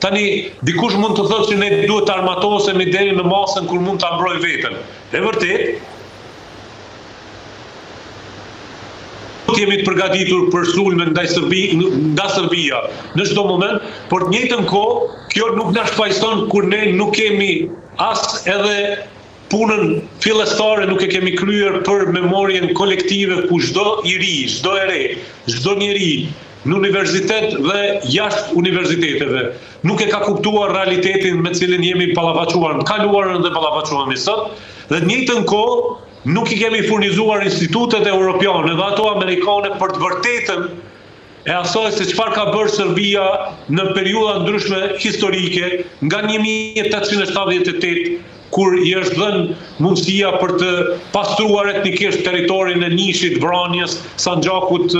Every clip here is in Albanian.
Tani, dikush mund të thotë që ne duhet të armatosemi deri në masën kur mund të mbroj veten. E vërtet, jemi të përgatitur për sulme nga Serbia në çdo moment, por të njëjtën kohë, kjo nuk na shfaqson kur ne nuk kemi as edhe punën fillestare nuk e kemi kryer për memorien kolektive ku çdo i ri, çdo e re, çdo njeri në universitet dhe jashtë universiteteve nuk e ka kuptuar realitetin me cilin jemi ballafaqur në kaluarën dhe ballafaqohemi sot, dhe të njëjtën kohë nuk i kemi furnizuar institutet europiane dhe ato amerikane për të vërtetën e asaj se çfarë ka bërë Serbia në periudha ndryshme historike nga 1878 kur i është dhënë mundësia për të pastruar etnikisht territorin e Nishit, Vranjës, Sanxhakut,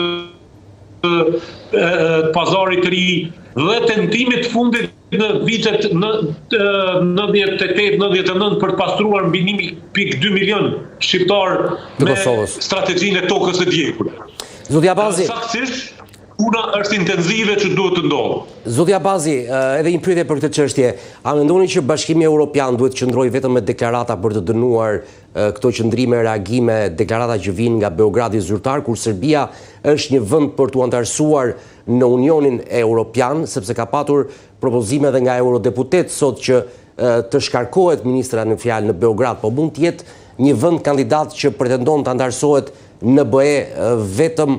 Pazarit të Ri dhe tentimit fundit në vitet 98-99 për të pastruar mbi 1.2 milion shqiptar me strategjinë e tokës së djegur. Zoti Abazi, saktësisht puna është intensive që duhet të ndodhë. Zoti Abazi, edhe një pyetje për këtë çështje. A mendoni që Bashkimi Evropian duhet të qëndrojë vetëm me deklarata për të dënuar këto qëndrime, reagime, deklarata që vinë nga Beogradi zyrtar, kur Serbia është një vend për t'u antarësuar në Unionin Evropian, sepse ka patur propozime dhe nga eurodeputet sot që të shkarkohet ministra në fjalë në Beograd, po mund të jetë një vend kandidat që pretendon të antarësohet në BE vetëm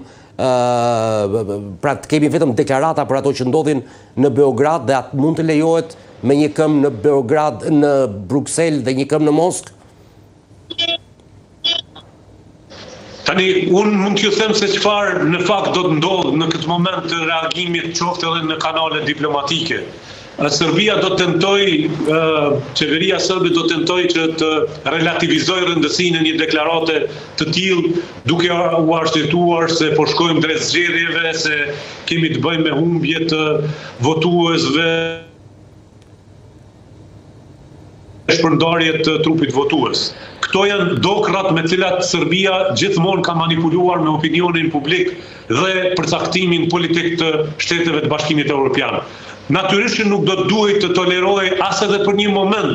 pra të kemi vetëm deklarata për ato që ndodhin në Beograd dhe atë mund të lejohet me një këmbë në Beograd, në Bruksel dhe një këmbë në Moskë? Tani, unë mund t'ju them se çfarë në fakt do të ndodhë në këtë moment të reagimit qoftë edhe në kanale diplomatike. Serbia do të tentoj, qeveria sërbe do të tentoj që të relativizoj rëndësinë e një deklarate të tillë, duke u arsyetuar se po shkojmë drejt zgjedhjeve, se kemi të bëjmë me humbje të votuesve, shpërndarje të trupit votues. Këto janë dokrat me cilat Serbia gjithmonë ka manipuluar me opinionin publik dhe përcaktimin politik të shteteve të Bashkimit Evropian. Natyrisht që nuk do të duhet të toleroj as edhe për një moment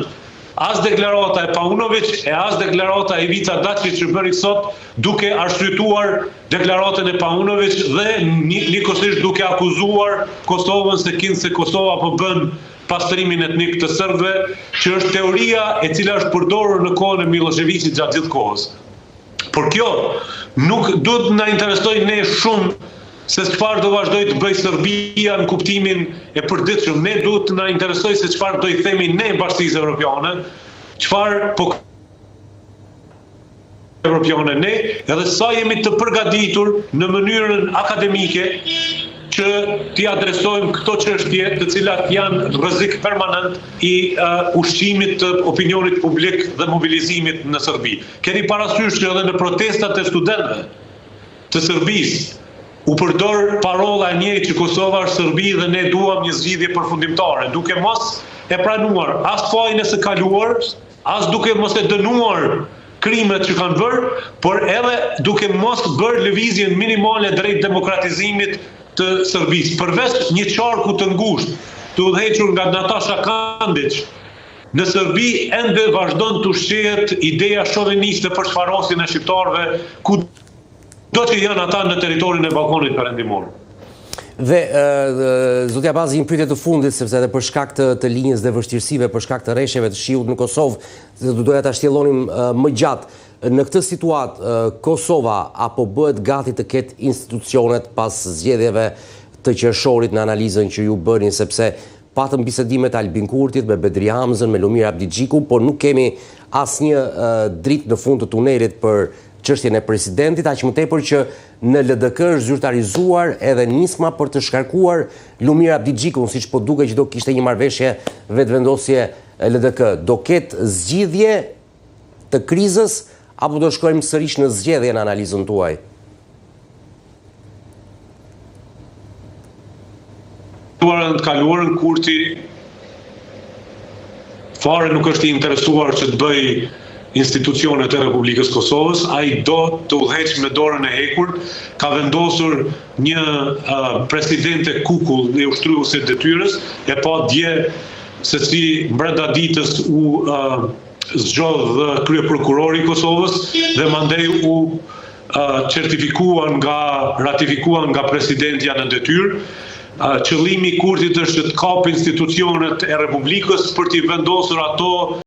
as deklarata e Paunović e as deklarata e Ivica Dačić që bëri sot, duke arsyetuar deklaratën e Paunović dhe njëkohësisht duke akuzuar Kosovën se Kosova po bën pastrimin etnik të serbëve, që është teoria e cila është përdorur në kohën e Miloševićit gjatë gjithë kohës. Por kjo nuk duhet të na interesojë ne shumë se çfarë do vazhdoj të bëj Serbia në kuptimin e përditshëm. Ne duhet të na interesojë se çfarë do i themi ne Bashkisë Evropiane, çfarë po Evropiane ne, edhe sa jemi të përgatitur në mënyrën akademike që t'i adresojmë këto çështje të cilat janë rrezik permanent i ushqimit të opinionit publik dhe mobilizimit në Serbi. Keni parasysh që edhe në protestat e studentëve të Serbisë u përdor parolla e njëjtë që Kosova është Serbi dhe ne duam një zgjidhje përfundimtare, duke mos e pranuar as fajin e së kaluar, as duke mos e dënuar krimet që kanë bërë, por edhe duke mos bërë lëvizjen minimale drejt demokratizimit të Serbisë. Përveç një qarku të ngushtë, të udhëhequr nga Natasha Kandić, në Serbi ende vazhdon të ushqehet ideja shoviniste për çfarosjen e shqiptarëve, ku do që janë ata në teritorin e Ballkanit Perëndimor. Dhe zoti Abazi, një pyetje të fundit, sepse edhe për shkak të linjës dhe vështirësive, për shkak të rreshjeve të shiut në Kosovë, doja ta shtjellonim më gjatë. Në këtë situatë, Kosova apo bëhet gati të ketë institucionet pas zgjedhjeve të qershorit në analizën që ju bëni, sepse patëm bisedimet Albin Kurtit, me Bedri Hamzën, me Lumir Abdigjiku, por nuk kemi asnjë dritë në fund të tunelit për çështjen e presidentit, aq më tepër që në LDK është zyrtarizuar edhe nisma për të shkarkuar Lumir Abdigjikun, siç po duket që do kishte një marrëveshje vetvendosje LDK. Do ketë zgjidhje të krizës apo do shkojmë sërish në zgjedhje në analizën tuaj? Në të kaluarën Kurti fare nuk është i interesuar që të bëj institucionet e Republikës Kosovës, ai do të udhëheq me dorën e hekur, ka vendosur një presidente kukull dhe ushtruese detyrës, e pa dje se si brenda ditës u zgjodh kryeprokurori i Kosovës dhe mandej u ratifikuan nga presidentja në detyrë. Qëllimi i Kurtit është të kapë institucionet e Republikës për t'i vendosur ato